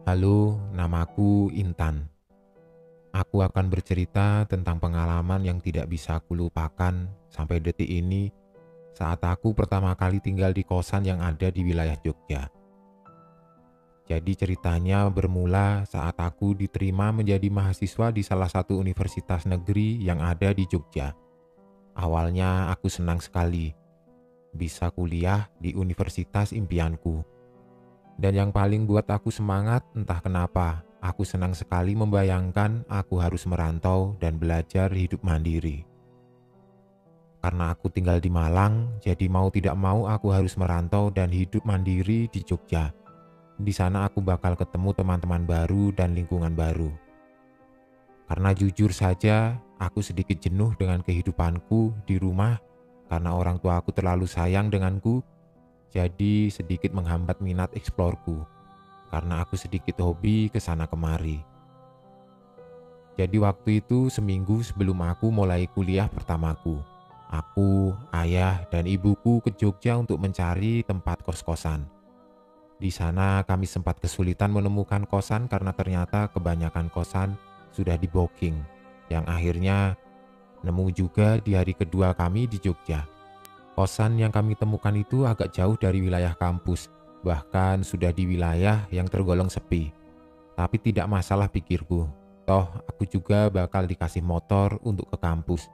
Halo, namaku Intan. Aku akan bercerita tentang pengalaman yang tidak bisa aku lupakan sampai detik ini saat aku pertama kali tinggal di kosan yang ada di wilayah Jogja. Jadi ceritanya bermula saat aku diterima menjadi mahasiswa di salah satu universitas negeri yang ada di Jogja. Awalnya aku senang sekali bisa kuliah di universitas impianku. Dan yang paling buat aku semangat entah kenapa, aku senang sekali membayangkan aku harus merantau dan belajar hidup mandiri. Karena aku tinggal di Malang, jadi mau tidak mau aku harus merantau dan hidup mandiri di Jogja. Di sana aku bakal ketemu teman-teman baru dan lingkungan baru. Karena jujur saja, aku sedikit jenuh dengan kehidupanku di rumah karena orang tua aku terlalu sayang denganku, jadi sedikit menghambat minat eksplorku. Karena aku sedikit hobi ke sana kemari. Jadi waktu itu seminggu sebelum aku mulai kuliah pertamaku, aku, ayah, dan ibuku ke Jogja untuk mencari tempat kos-kosan. Di sana kami sempat kesulitan menemukan kosan karena ternyata kebanyakan kosan sudah di-booking, yang akhirnya nemu juga di hari kedua kami di Jogja. Kosan yang kami temukan itu agak jauh dari wilayah kampus, bahkan sudah di wilayah yang tergolong sepi. Tapi tidak masalah pikirku, toh aku juga bakal dikasih motor untuk ke kampus.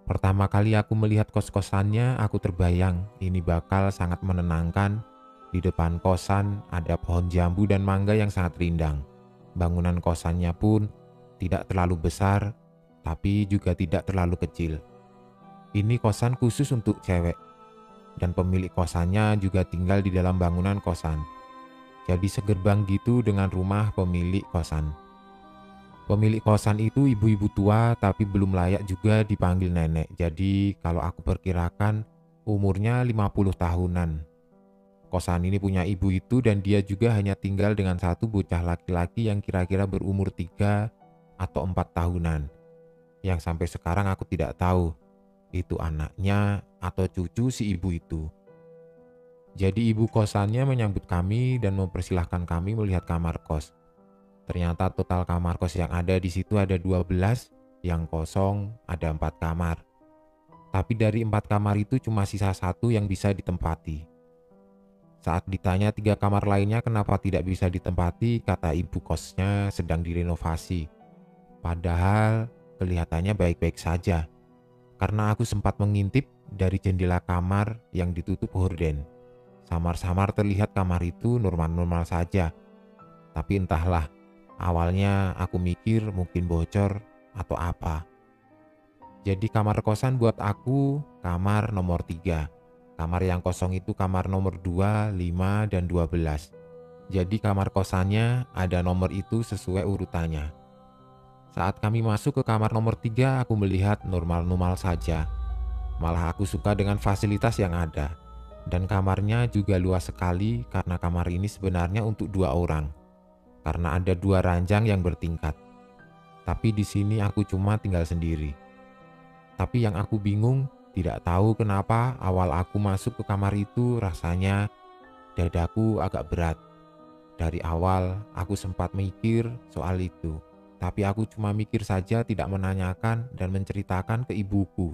Pertama kali aku melihat kos-kosannya, aku terbayang ini bakal sangat menenangkan. Di depan kosan ada pohon jambu dan mangga yang sangat rindang. Bangunan kosannya pun tidak terlalu besar, tapi juga tidak terlalu kecil. Ini kosan khusus untuk cewek, dan pemilik kosannya juga tinggal di dalam bangunan kosan. Jadi segerbang gitu dengan rumah pemilik kosan. Pemilik kosan itu ibu-ibu tua tapi belum layak juga dipanggil nenek. Jadi kalau aku perkirakan umurnya 50 tahunan. Kosan ini punya ibu itu dan dia juga hanya tinggal dengan satu bocah laki-laki yang kira-kira berumur 3 atau 4 tahunan. Yang sampai sekarang aku tidak tahu itu anaknya atau cucu si ibu itu. Jadi ibu kosannya menyambut kami dan mempersilahkan kami melihat kamar kos. Ternyata total kamar kos yang ada di situ ada 12, yang kosong ada 4 kamar. Tapi dari 4 kamar itu cuma sisa satu yang bisa ditempati. Saat ditanya 3 kamar lainnya kenapa tidak bisa ditempati, kata ibu kosnya sedang direnovasi. Padahal kelihatannya baik-baik saja. Karena aku sempat mengintip dari jendela kamar yang ditutup horden. Samar-samar terlihat kamar itu normal-normal saja. Tapi entahlah, awalnya aku mikir mungkin bocor atau apa. Jadi kamar kosan buat aku kamar nomor 3. Kamar yang kosong itu kamar nomor 2, 5, dan 12. Jadi kamar kosannya ada nomor itu sesuai urutannya. Saat kami masuk ke kamar nomor 3, aku melihat normal-normal saja. Malah aku suka dengan fasilitas yang ada. Dan kamarnya juga luas sekali karena kamar ini sebenarnya untuk 2 orang. Karena ada 2 ranjang yang bertingkat. Tapi di sini aku cuma tinggal sendiri. Tapi yang aku bingung, tidak tahu kenapa awal aku masuk ke kamar itu rasanya dadaku agak berat. Dari awal aku sempat mikir soal itu. Tapi aku cuma mikir saja tidak menanyakan dan menceritakan ke ibuku.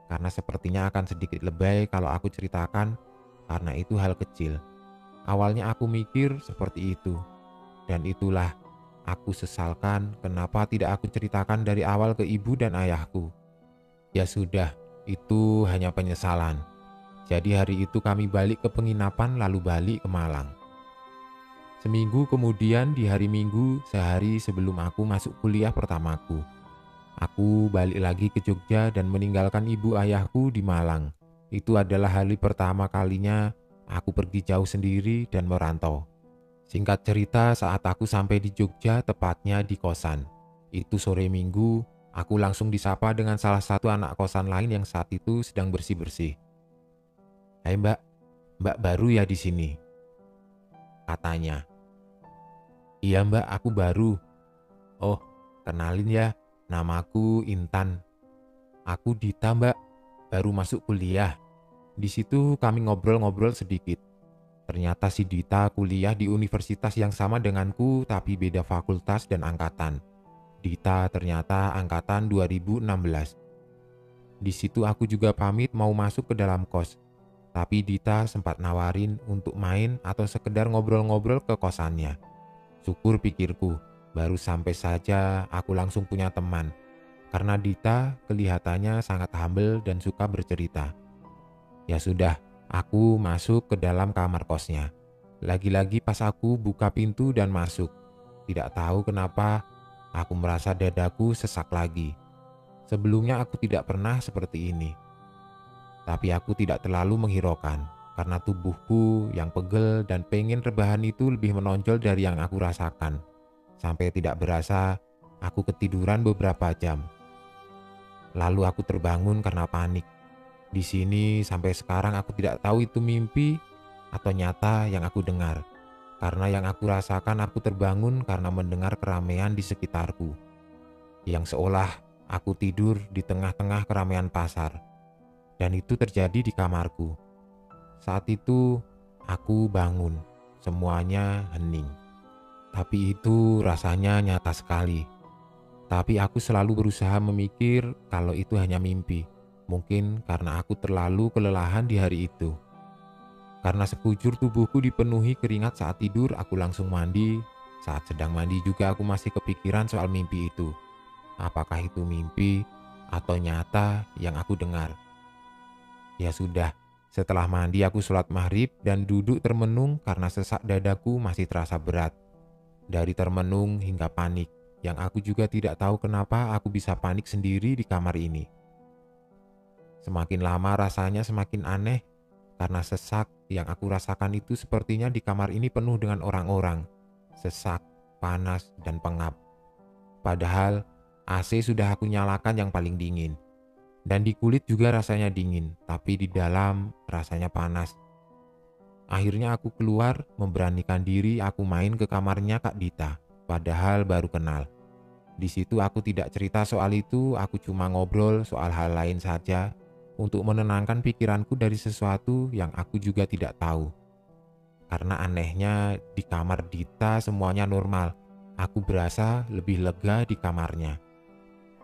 Karena sepertinya akan sedikit lebay kalau aku ceritakan karena itu hal kecil. Awalnya aku mikir seperti itu. Dan itulah aku sesalkan kenapa tidak aku ceritakan dari awal ke ibu dan ayahku. Ya sudah, itu hanya penyesalan. Jadi hari itu kami balik ke penginapan lalu balik ke Malang. Seminggu kemudian di hari Minggu sehari sebelum aku masuk kuliah pertamaku. Aku balik lagi ke Jogja dan meninggalkan ibu ayahku di Malang. Itu adalah hari pertama kalinya aku pergi jauh sendiri dan merantau. Singkat cerita, saat aku sampai di Jogja, tepatnya di kosan. Itu sore Minggu, aku langsung disapa dengan salah satu anak kosan lain yang saat itu sedang bersih-bersih. "Hai Mbak, Mbak baru ya di sini?" katanya. "Iya Mbak, aku baru." "Oh, kenalin ya, namaku Intan. Aku Dita Mbak, baru masuk kuliah." Di situ kami ngobrol-ngobrol sedikit. Ternyata si Dita kuliah di universitas yang sama denganku tapi beda fakultas dan angkatan. Dita ternyata angkatan 2016. Di situ aku juga pamit mau masuk ke dalam kos. Tapi Dita sempat nawarin untuk main atau sekedar ngobrol-ngobrol ke kosannya. Syukur pikirku, baru sampai saja aku langsung punya teman. Karena Dita kelihatannya sangat humble dan suka bercerita. Ya sudah, aku masuk ke dalam kamar kosnya. Lagi-lagi pas aku buka pintu dan masuk. Tidak tahu kenapa, aku merasa dadaku sesak lagi. Sebelumnya aku tidak pernah seperti ini. Tapi aku tidak terlalu menghiraukan, karena tubuhku yang pegel dan pengen rebahan itu lebih menonjol dari yang aku rasakan. Sampai tidak berasa, aku ketiduran beberapa jam. Lalu aku terbangun karena panik. Di sini sampai sekarang aku tidak tahu itu mimpi atau nyata yang aku dengar. Karena yang aku rasakan aku terbangun karena mendengar keramaian di sekitarku. Yang seolah aku tidur di tengah-tengah keramaian pasar. Dan itu terjadi di kamarku. Saat itu aku bangun, semuanya hening. Tapi itu rasanya nyata sekali. Tapi aku selalu berusaha memikir kalau itu hanya mimpi. Mungkin karena aku terlalu kelelahan di hari itu. Karena sekujur tubuhku dipenuhi keringat saat tidur, aku langsung mandi. Saat sedang mandi juga aku masih kepikiran soal mimpi itu. Apakah itu mimpi atau nyata yang aku dengar? Ya sudah, setelah mandi aku sholat maghrib dan duduk termenung karena sesak dadaku masih terasa berat. Dari termenung hingga panik, yang aku juga tidak tahu kenapa aku bisa panik sendiri di kamar ini. Semakin lama rasanya semakin aneh, karena sesak yang aku rasakan itu sepertinya di kamar ini penuh dengan orang-orang. Sesak, panas, dan pengap. Padahal AC sudah aku nyalakan yang paling dingin. Dan di kulit juga rasanya dingin, tapi di dalam rasanya panas. Akhirnya aku keluar, memberanikan diri aku main ke kamarnya Kak Dita, padahal baru kenal. Di situ aku tidak cerita soal itu, aku cuma ngobrol soal hal lain saja untuk menenangkan pikiranku dari sesuatu yang aku juga tidak tahu. Karena anehnya di kamar Dita semuanya normal, aku berasa lebih lega di kamarnya.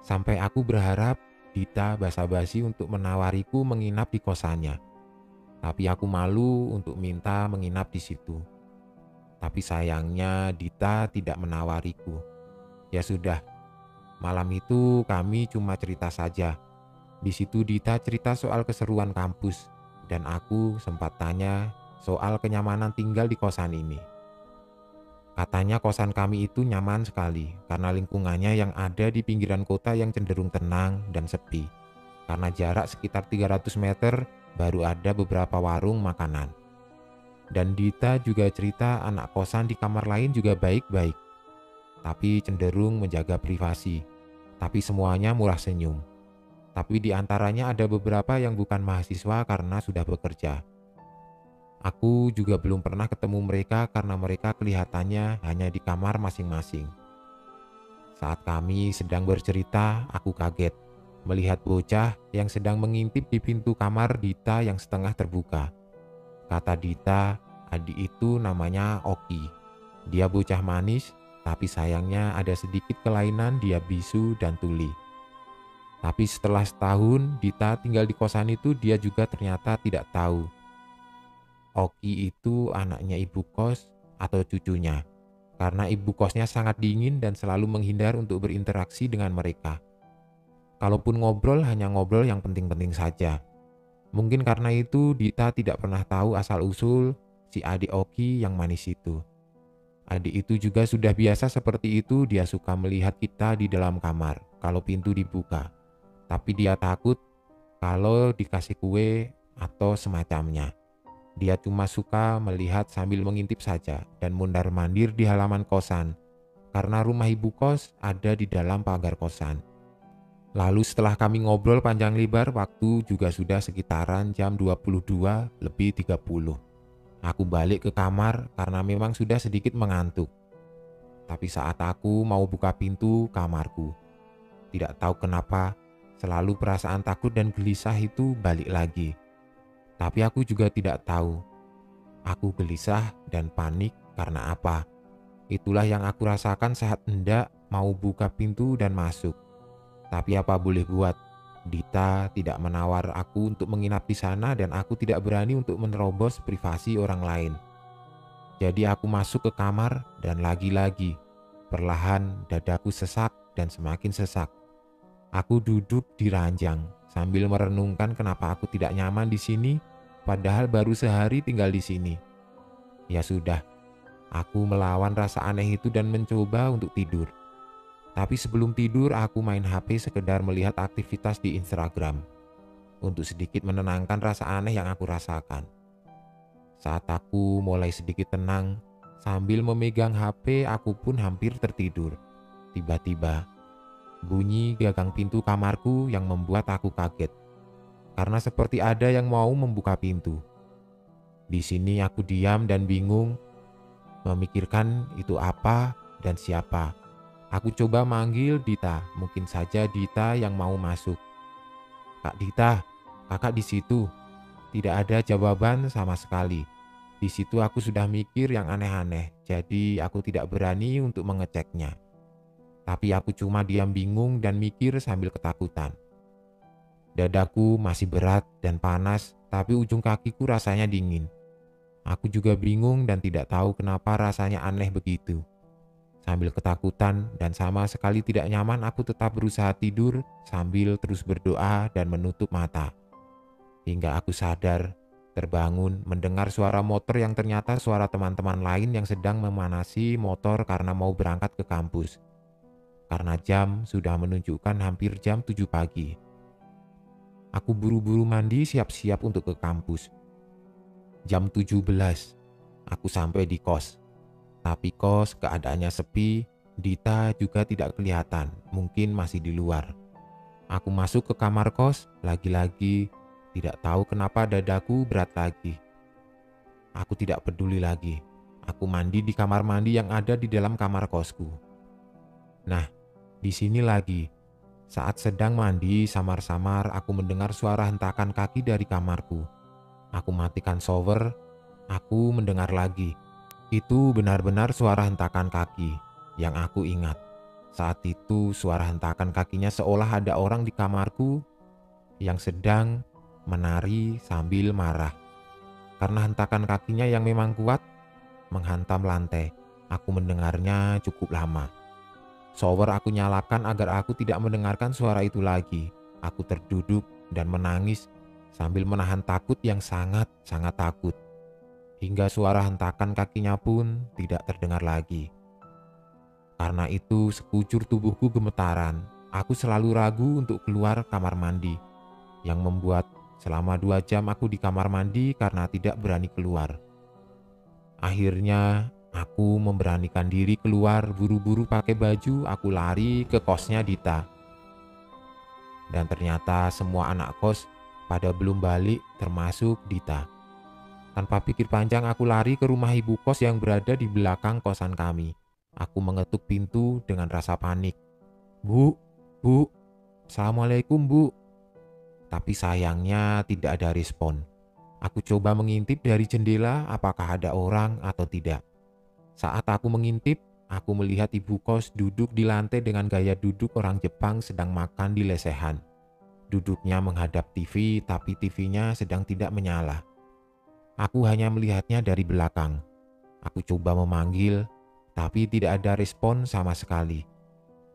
Sampai aku berharap Dita basa-basi untuk menawariku menginap di kosannya. Tapi aku malu untuk minta menginap di situ. Tapi sayangnya Dita tidak menawariku. Ya sudah, malam itu kami cuma cerita saja. Di situ Dita cerita soal keseruan kampus dan aku sempat tanya soal kenyamanan tinggal di kosan ini. Katanya kosan kami itu nyaman sekali karena lingkungannya yang ada di pinggiran kota yang cenderung tenang dan sepi. Karena jarak sekitar 300 meter baru ada beberapa warung makanan. Dan Dita juga cerita anak kosan di kamar lain juga baik-baik, tapi cenderung menjaga privasi. Tapi semuanya murah senyum. Tapi di antaranya ada beberapa yang bukan mahasiswa karena sudah bekerja. Aku juga belum pernah ketemu mereka karena mereka kelihatannya hanya di kamar masing-masing. Saat kami sedang bercerita, aku kaget melihat bocah yang sedang mengintip di pintu kamar Dita yang setengah terbuka. Kata Dita, adik itu namanya Oki. Dia bocah manis, tapi sayangnya ada sedikit kelainan, dia bisu dan tuli. Tapi setelah setahun Dita tinggal di kosan itu, dia juga ternyata tidak tahu Oki itu anaknya ibu kos atau cucunya, karena ibu kosnya sangat dingin dan selalu menghindar untuk berinteraksi dengan mereka. Kalaupun ngobrol, hanya ngobrol yang penting-penting saja. Mungkin karena itu Dita tidak pernah tahu asal-usul si adik Oki yang manis itu. Adik itu juga sudah biasa seperti itu, dia suka melihat kita di dalam kamar kalau pintu dibuka. Tapi dia takut kalau dikasih kue atau semacamnya. Dia cuma suka melihat sambil mengintip saja dan mondar-mandir di halaman kosan, karena rumah ibu kos ada di dalam pagar kosan. Lalu setelah kami ngobrol panjang lebar, waktu juga sudah sekitaran jam 22:30. Aku balik ke kamar karena memang sudah sedikit mengantuk. Tapi saat aku mau buka pintu kamarku, tidak tahu kenapa, selalu perasaan takut dan gelisah itu balik lagi. Tapi aku juga tidak tahu Aku gelisah dan panik karena apa? Itulah yang aku rasakan saat hendak mau buka pintu dan masuk. Tapi apa boleh buat? Dita tidak menawar aku untuk menginap di sana dan aku tidak berani untuk menerobos privasi orang lain. Jadi aku masuk ke kamar dan lagi-lagi perlahan dadaku sesak dan semakin sesak. Aku duduk di ranjang sambil merenungkan kenapa aku tidak nyaman di sini padahal baru sehari tinggal di sini. Ya sudah, aku melawan rasa aneh itu dan mencoba untuk tidur. Tapi sebelum tidur aku main HP sekedar melihat aktivitas di Instagram untuk sedikit menenangkan rasa aneh yang aku rasakan. Saat aku mulai sedikit tenang, sambil memegang HP aku pun hampir tertidur. Tiba-tiba, bunyi gagang pintu kamarku yang membuat aku kaget. Karena seperti ada yang mau membuka pintu. Di sini aku diam dan bingung, memikirkan itu apa dan siapa. Aku coba manggil Dita, mungkin saja Dita yang mau masuk. Kak Dita, kakak di situ. Tidak ada jawaban sama sekali. Di situ aku sudah mikir yang aneh-aneh, jadi aku tidak berani untuk mengeceknya. Tapi aku cuma diam bingung dan mikir sambil ketakutan. Dadaku masih berat dan panas, tapi ujung kakiku rasanya dingin. Aku juga bingung dan tidak tahu kenapa rasanya aneh begitu. Sambil ketakutan dan sama sekali tidak nyaman, aku tetap berusaha tidur sambil terus berdoa dan menutup mata. Hingga aku sadar, terbangun mendengar suara motor yang ternyata suara teman-teman lain yang sedang memanasi motor karena mau berangkat ke kampus. Karena jam sudah menunjukkan hampir jam 7 pagi. Aku buru-buru mandi siap-siap untuk ke kampus. Jam 17, aku sampai di kos. Tapi kos keadaannya sepi, Dita juga tidak kelihatan, mungkin masih di luar. Aku masuk ke kamar kos, lagi-lagi tidak tahu kenapa dadaku berat lagi. Aku tidak peduli lagi. Aku mandi di kamar mandi yang ada di dalam kamar kosku. Nah, di sini lagi. Saat sedang mandi, samar-samar aku mendengar suara hentakan kaki dari kamarku. Aku matikan shower, aku mendengar lagi. Itu benar-benar suara hentakan kaki yang aku ingat. Saat itu suara hentakan kakinya seolah ada orang di kamarku yang sedang menari sambil marah. Karena hentakan kakinya yang memang kuat menghantam lantai, aku mendengarnya cukup lama. Shower aku nyalakan agar aku tidak mendengarkan suara itu lagi. Aku terduduk dan menangis sambil menahan takut yang sangat-sangat takut. Hingga suara hentakan kakinya pun tidak terdengar lagi. Karena itu sekujur tubuhku gemetaran. Aku selalu ragu untuk keluar kamar mandi, yang membuat selama 2 jam aku di kamar mandi karena tidak berani keluar. Akhirnya aku memberanikan diri keluar, buru-buru pakai baju, aku lari ke kosnya Dita. Dan ternyata semua anak kos pada belum balik termasuk Dita. Tanpa pikir panjang aku lari ke rumah ibu kos yang berada di belakang kosan kami. Aku mengetuk pintu dengan rasa panik. Bu, Assalamualaikum bu. Tapi sayangnya tidak ada respon. Aku coba mengintip dari jendela apakah ada orang atau tidak. Saat aku mengintip, aku melihat ibu kos duduk di lantai dengan gaya duduk orang Jepang sedang makan di lesehan. Duduknya menghadap TV, tapi TV-nya sedang tidak menyala. Aku hanya melihatnya dari belakang. Aku coba memanggil, tapi tidak ada respon sama sekali.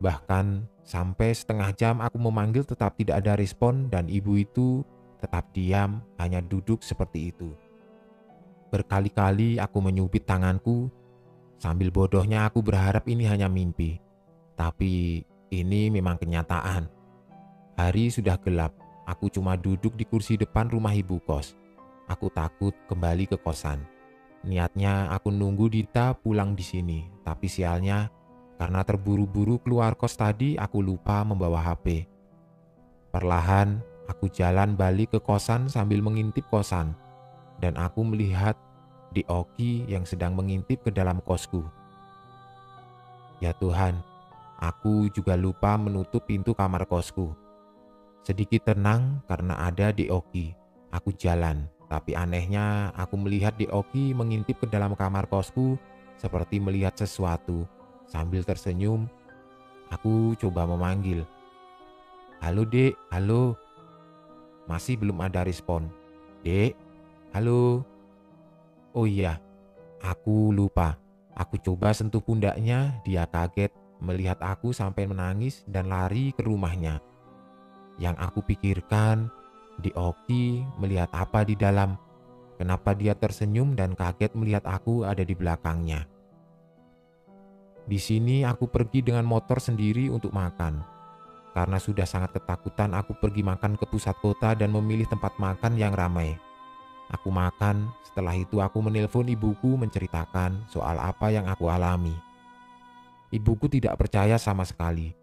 Bahkan sampai setengah jam aku memanggil tetap tidak ada respon dan ibu itu tetap diam, hanya duduk seperti itu. Berkali-kali aku menyubit tanganku, sambil bodohnya aku berharap ini hanya mimpi. Tapi ini memang kenyataan. Hari sudah gelap, aku cuma duduk di kursi depan rumah ibu kos. Aku takut kembali ke kosan. Niatnya aku nunggu Dita pulang di sini, tapi sialnya karena terburu-buru keluar kos tadi aku lupa membawa HP. Perlahan aku jalan balik ke kosan sambil mengintip kosan, dan aku melihat Oki yang sedang mengintip ke dalam kosku. Ya Tuhan, aku juga lupa menutup pintu kamar kosku. Sedikit tenang karena ada Oki. Aku jalan. Tapi anehnya aku melihat Oki mengintip ke dalam kamar kosku seperti melihat sesuatu. Sambil tersenyum, aku coba memanggil. "Halo Dek, halo." Masih belum ada respon. "Dek, halo." Oh iya, aku lupa. Aku coba sentuh pundaknya, dia kaget melihat aku sampai menangis dan lari ke rumahnya. Yang aku pikirkan, Oki melihat apa di dalam. Kenapa dia tersenyum dan kaget melihat aku ada di belakangnya. Di sini aku pergi dengan motor sendiri untuk makan. Karena sudah sangat ketakutan, aku pergi makan ke pusat kota dan memilih tempat makan yang ramai. Aku makan, setelah itu aku menelpon ibuku menceritakan soal apa yang aku alami. Ibuku tidak percaya sama sekali,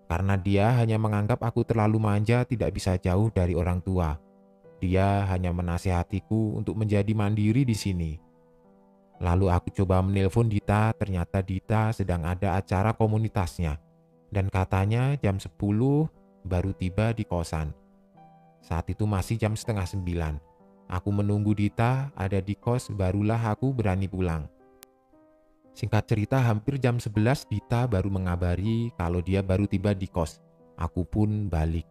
karena dia hanya menganggap aku terlalu manja, tidak bisa jauh dari orang tua. Dia hanya menasihatiku untuk menjadi mandiri di sini. Lalu aku coba menelpon Dita, ternyata Dita sedang ada acara komunitasnya. Dan katanya jam 10 baru tiba di kosan. Saat itu masih jam setengah 9. Aku menunggu Dita ada di kos, barulah aku berani pulang. Singkat cerita, hampir jam 11 Dita baru mengabari kalau dia baru tiba di kos. Aku pun balik.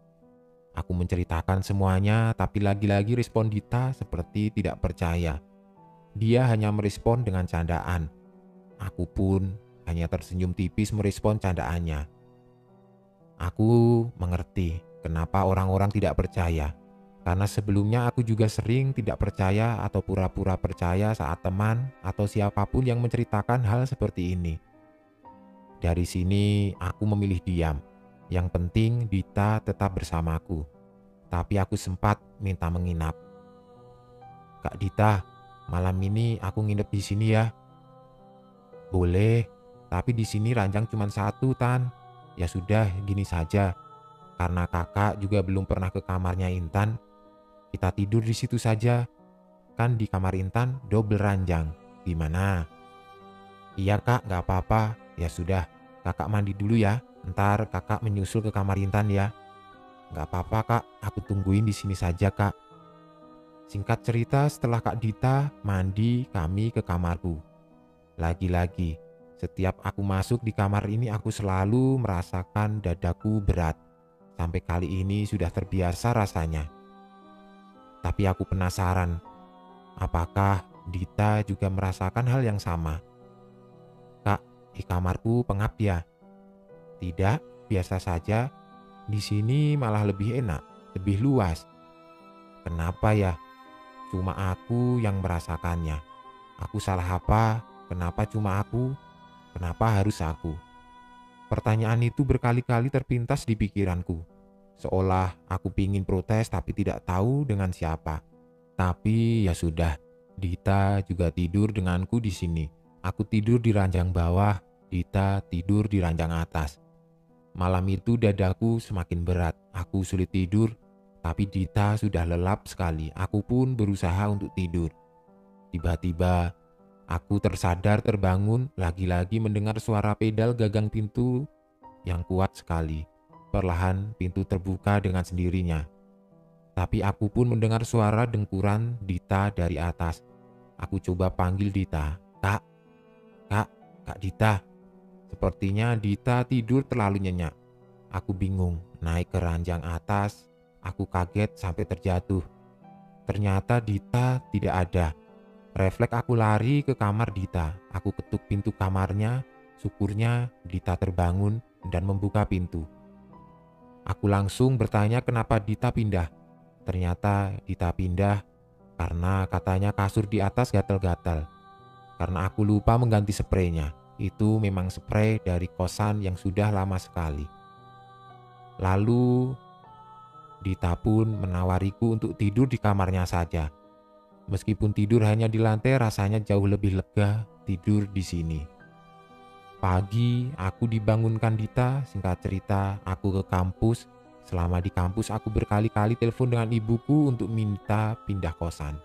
Aku menceritakan semuanya, tapi lagi-lagi respon Dita seperti tidak percaya. Dia hanya merespon dengan candaan. Aku pun hanya tersenyum tipis merespon candaannya. Aku mengerti kenapa orang-orang tidak percaya. Karena sebelumnya aku juga sering tidak percaya atau pura-pura percaya saat teman atau siapapun yang menceritakan hal seperti ini. Dari sini aku memilih diam. Yang penting Dita tetap bersamaku. Tapi aku sempat minta menginap. "Kak Dita, malam ini aku nginep di sini ya." "Boleh, tapi di sini ranjang cuma satu, Tan." "Ya sudah, gini saja. Karena kakak juga belum pernah ke kamarnya Intan, kita tidur di situ saja. Kan di kamar Intan double ranjang. Gimana?" "Iya kak, gak apa-apa." "Ya sudah, kakak mandi dulu ya. Ntar kakak menyusul ke kamar Intan ya." "Gak apa-apa kak, aku tungguin di sini saja kak." Singkat cerita, setelah Kak Dita mandi, kami ke kamarku. Lagi-lagi, setiap aku masuk di kamar ini aku selalu merasakan dadaku berat. Sampai kali ini sudah terbiasa rasanya. Tapi aku penasaran, apakah Dita juga merasakan hal yang sama? "Kak, di kamarku pengap ya?" "Tidak, biasa saja. Di sini malah lebih enak, lebih luas." "Kenapa ya? Cuma aku yang merasakannya. Aku salah apa? Kenapa cuma aku? Kenapa harus aku?" Pertanyaan itu berkali-kali terpintas di pikiranku. Seolah aku pingin protes tapi tidak tahu dengan siapa. Tapi ya sudah, Dita juga tidur denganku di sini. Aku tidur di ranjang bawah, Dita tidur di ranjang atas. Malam itu dadaku semakin berat, aku sulit tidur, tapi Dita sudah lelap sekali. Aku pun berusaha untuk tidur. Tiba-tiba, aku tersadar terbangun, lagi-lagi mendengar suara pedal gagang pintu yang kuat sekali. Perlahan pintu terbuka dengan sendirinya. Tapi aku pun mendengar suara dengkuran Dita dari atas. Aku coba panggil Dita. "Kak, kak, Kak Dita." Sepertinya Dita tidur terlalu nyenyak. Aku bingung, naik ke ranjang atas. Aku kaget sampai terjatuh. Ternyata Dita tidak ada. Refleks aku lari ke kamar Dita. Aku ketuk pintu kamarnya. Syukurnya Dita terbangun dan membuka pintu. Aku langsung bertanya kenapa Dita pindah. Ternyata Dita pindah karena katanya kasur di atas gatal-gatal. Karena aku lupa mengganti spraynya. Itu memang spray dari kosan yang sudah lama sekali. Lalu Dita pun menawariku untuk tidur di kamarnya saja. Meskipun tidur hanya di lantai, rasanya jauh lebih lega tidur di sini. Pagi aku dibangunkan Dita. Singkat cerita, aku ke kampus. Selama di kampus aku berkali-kali telepon dengan ibuku untuk minta pindah kosan.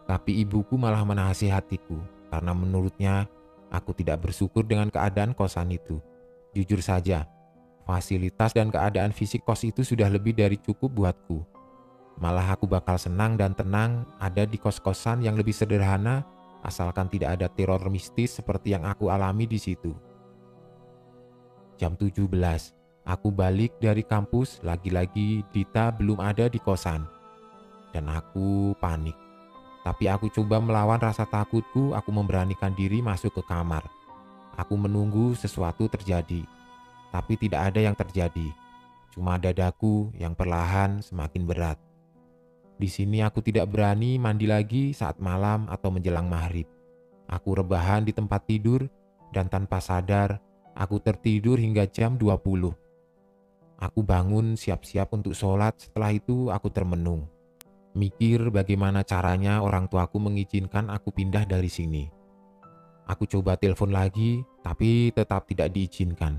Tapi ibuku malah menasihatiku karena menurutnya aku tidak bersyukur dengan keadaan kosan itu. Jujur saja, fasilitas dan keadaan fisik kos itu sudah lebih dari cukup buatku. Malah aku bakal senang dan tenang ada di kos-kosan yang lebih sederhana, asalkan tidak ada teror mistis seperti yang aku alami di situ. Jam 17, aku balik dari kampus, lagi-lagi Dita belum ada di kosan. Dan aku panik. Tapi aku coba melawan rasa takutku, aku memberanikan diri masuk ke kamar. Aku menunggu sesuatu terjadi, tapi tidak ada yang terjadi. Cuma dadaku yang perlahan semakin berat. Di sini aku tidak berani mandi lagi saat malam atau menjelang maghrib. Aku rebahan di tempat tidur dan tanpa sadar aku tertidur hingga jam 20. Aku bangun siap-siap untuk sholat, setelah itu aku termenung. Mikir bagaimana caranya orang tuaku mengizinkan aku pindah dari sini. Aku coba telepon lagi, tapi tetap tidak diizinkan.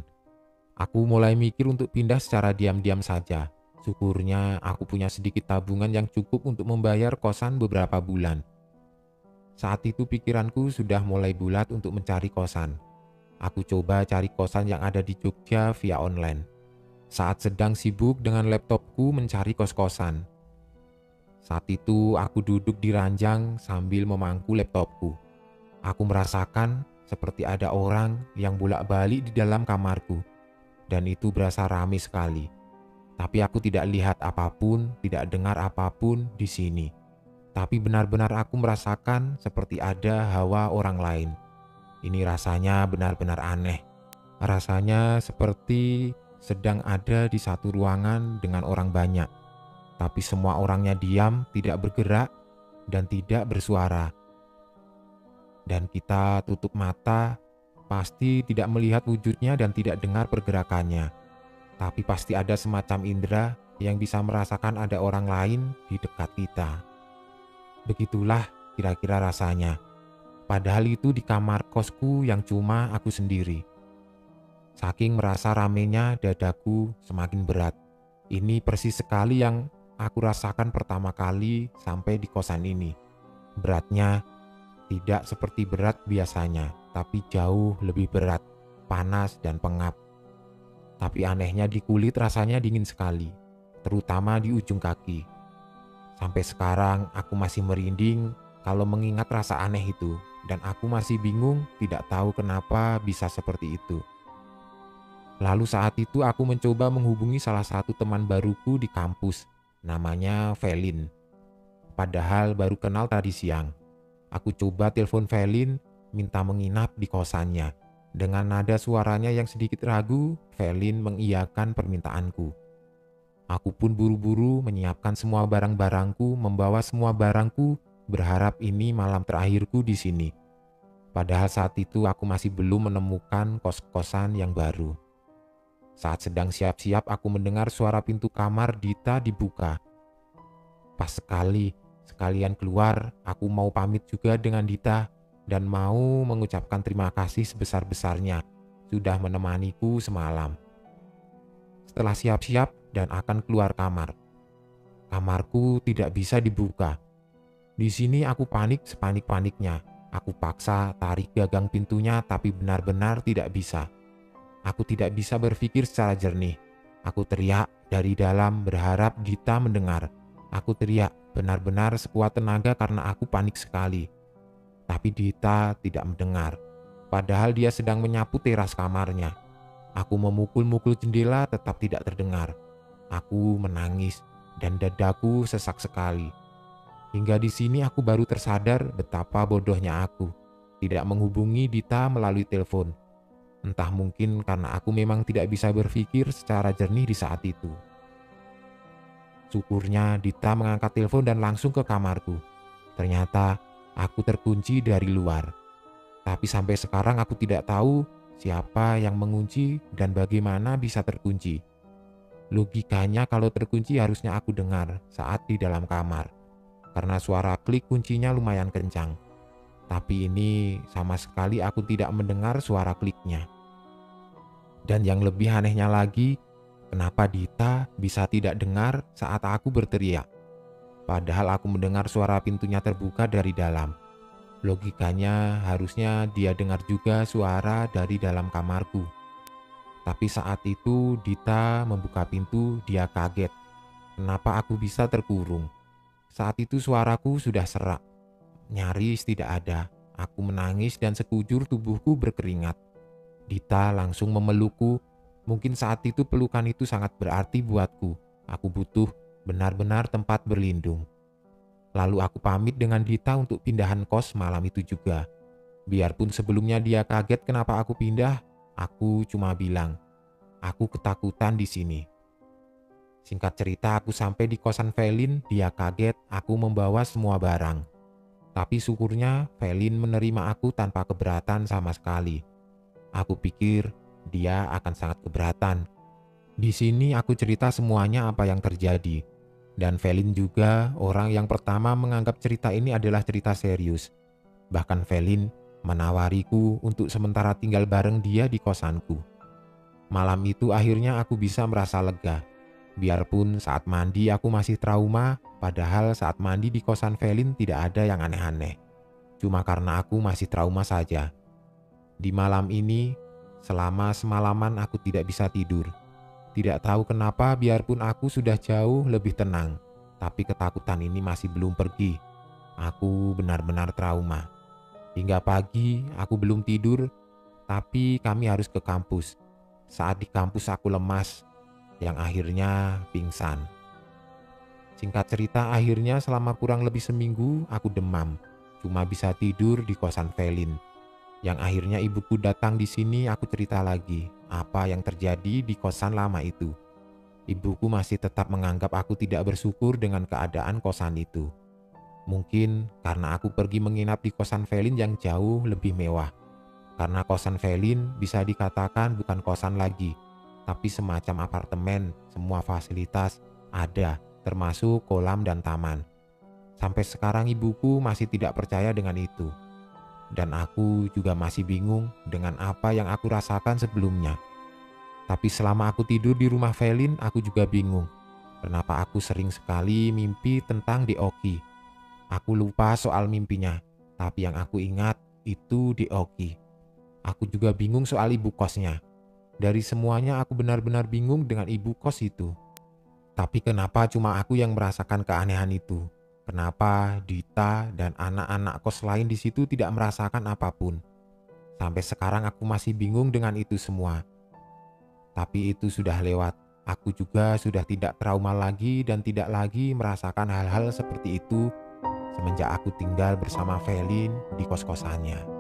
Aku mulai mikir untuk pindah secara diam-diam saja. Syukurnya aku punya sedikit tabungan yang cukup untuk membayar kosan beberapa bulan. Saat itu pikiranku sudah mulai bulat untuk mencari kosan. Aku coba cari kosan yang ada di Jogja via online. Saat sedang sibuk dengan laptopku mencari kos-kosan. Saat itu aku duduk di ranjang sambil memangku laptopku. Aku merasakan seperti ada orang yang bolak-balik di dalam kamarku. Dan itu berasa ramai sekali. Tapi aku tidak lihat apapun, tidak dengar apapun di sini. Tapi benar-benar aku merasakan seperti ada hawa orang lain. Ini rasanya benar-benar aneh. Rasanya seperti sedang ada di satu ruangan dengan orang banyak. Tapi semua orangnya diam, tidak bergerak, dan tidak bersuara. Dan kita tutup mata, pasti tidak melihat wujudnya dan tidak dengar pergerakannya. Tapi pasti ada semacam indera yang bisa merasakan ada orang lain di dekat kita. Begitulah kira-kira rasanya. Padahal itu di kamar kosku yang cuma aku sendiri. Saking merasa ramenya, dadaku semakin berat. Ini persis sekali yang aku rasakan pertama kali sampai di kosan ini. Beratnya tidak seperti berat biasanya, tapi jauh lebih berat, panas dan pengap. Tapi anehnya di kulit rasanya dingin sekali, terutama di ujung kaki. Sampai sekarang aku masih merinding kalau mengingat rasa aneh itu, dan aku masih bingung tidak tahu kenapa bisa seperti itu. Lalu saat itu aku mencoba menghubungi salah satu teman baruku di kampus, namanya Velin. Padahal baru kenal tadi siang. Aku coba telepon Velin, minta menginap di kosannya. Dengan nada suaranya yang sedikit ragu, Velin mengiyakan permintaanku. Aku pun buru-buru menyiapkan semua barang-barangku, membawa semua barangku, berharap ini malam terakhirku di sini. Padahal saat itu aku masih belum menemukan kos-kosan yang baru. Saat sedang siap-siap aku mendengar suara pintu kamar Dita dibuka. Pas sekalian keluar, aku mau pamit juga dengan Dita dan mau mengucapkan terima kasih sebesar-besarnya sudah menemaniku semalam. Setelah siap-siap dan akan keluar kamar, kamarku tidak bisa dibuka. Di sini aku panik sepanik-paniknya. Aku paksa tarik gagang pintunya tapi benar-benar tidak bisa. Aku tidak bisa berpikir secara jernih. Aku teriak dari dalam berharap Dita mendengar. Aku teriak benar-benar sekuat tenaga karena aku panik sekali. Tapi Dita tidak mendengar. Padahal dia sedang menyapu teras kamarnya. Aku memukul-mukul jendela tetap tidak terdengar. Aku menangis dan dadaku sesak sekali. Hingga di sini aku baru tersadar betapa bodohnya aku. Tidak menghubungi Dita melalui telepon. Entah mungkin karena aku memang tidak bisa berpikir secara jernih di saat itu. Syukurnya Dita mengangkat telepon dan langsung ke kamarku. Ternyata aku terkunci dari luar. Tapi sampai sekarang aku tidak tahu siapa yang mengunci dan bagaimana bisa terkunci. Logikanya kalau terkunci harusnya aku dengar saat di dalam kamar. Karena suara klik kuncinya lumayan kencang. Tapi ini sama sekali aku tidak mendengar suara kliknya. Dan yang lebih anehnya lagi, kenapa Dita bisa tidak dengar saat aku berteriak? Padahal aku mendengar suara pintunya terbuka dari dalam. Logikanya harusnya dia dengar juga suara dari dalam kamarku. Tapi saat itu Dita membuka pintu, dia kaget. Kenapa aku bisa terkurung? Saat itu suaraku sudah serak, nyaris tidak ada. Aku menangis dan sekujur tubuhku berkeringat. Dita langsung memelukku. Mungkin saat itu pelukan itu sangat berarti buatku. Aku butuh benar-benar tempat berlindung. Lalu aku pamit dengan Dita untuk pindahan kos malam itu juga. Biarpun sebelumnya dia kaget kenapa aku pindah, aku cuma bilang, aku ketakutan di sini. Singkat cerita, aku sampai di kosan Velin, dia kaget aku membawa semua barang. Tapi syukurnya Velin menerima aku tanpa keberatan sama sekali. Aku pikir dia akan sangat keberatan. Di sini aku cerita semuanya apa yang terjadi. Dan Velin juga orang yang pertama menganggap cerita ini adalah cerita serius. Bahkan Velin menawariku untuk sementara tinggal bareng dia di kosanku. Malam itu akhirnya aku bisa merasa lega. Biarpun saat mandi aku masih trauma, padahal saat mandi di kosan Velin tidak ada yang aneh-aneh. Cuma karena aku masih trauma saja. Di malam ini, selama semalaman aku tidak bisa tidur. Tidak tahu kenapa biarpun aku sudah jauh lebih tenang, tapi ketakutan ini masih belum pergi. Aku benar-benar trauma. Hingga pagi aku belum tidur, tapi kami harus ke kampus. Saat di kampus aku lemas, yang akhirnya pingsan. Singkat cerita akhirnya selama kurang lebih seminggu aku demam. Cuma bisa tidur di kosan Velin. Yang akhirnya ibuku datang di sini, aku cerita lagi apa yang terjadi di kosan lama itu. Ibuku masih tetap menganggap aku tidak bersyukur dengan keadaan kosan itu. Mungkin karena aku pergi menginap di kosan Velin yang jauh lebih mewah. Karena kosan Velin bisa dikatakan bukan kosan lagi, tapi semacam apartemen, semua fasilitas ada, termasuk kolam dan taman. Sampai sekarang ibuku masih tidak percaya dengan itu. Dan aku juga masih bingung dengan apa yang aku rasakan sebelumnya. Tapi selama aku tidur di rumah Velin, aku juga bingung. Kenapa aku sering sekali mimpi tentang Deoki. Aku lupa soal mimpinya, tapi yang aku ingat itu Deoki. Aku juga bingung soal ibu kosnya. Dari semuanya aku benar-benar bingung dengan ibu kos itu. Tapi kenapa cuma aku yang merasakan keanehan itu? Kenapa Dita dan anak-anak kos lain di situ tidak merasakan apapun? Sampai sekarang aku masih bingung dengan itu semua. Tapi itu sudah lewat. Aku juga sudah tidak trauma lagi dan tidak lagi merasakan hal-hal seperti itu semenjak aku tinggal bersama Velin di kos-kosannya.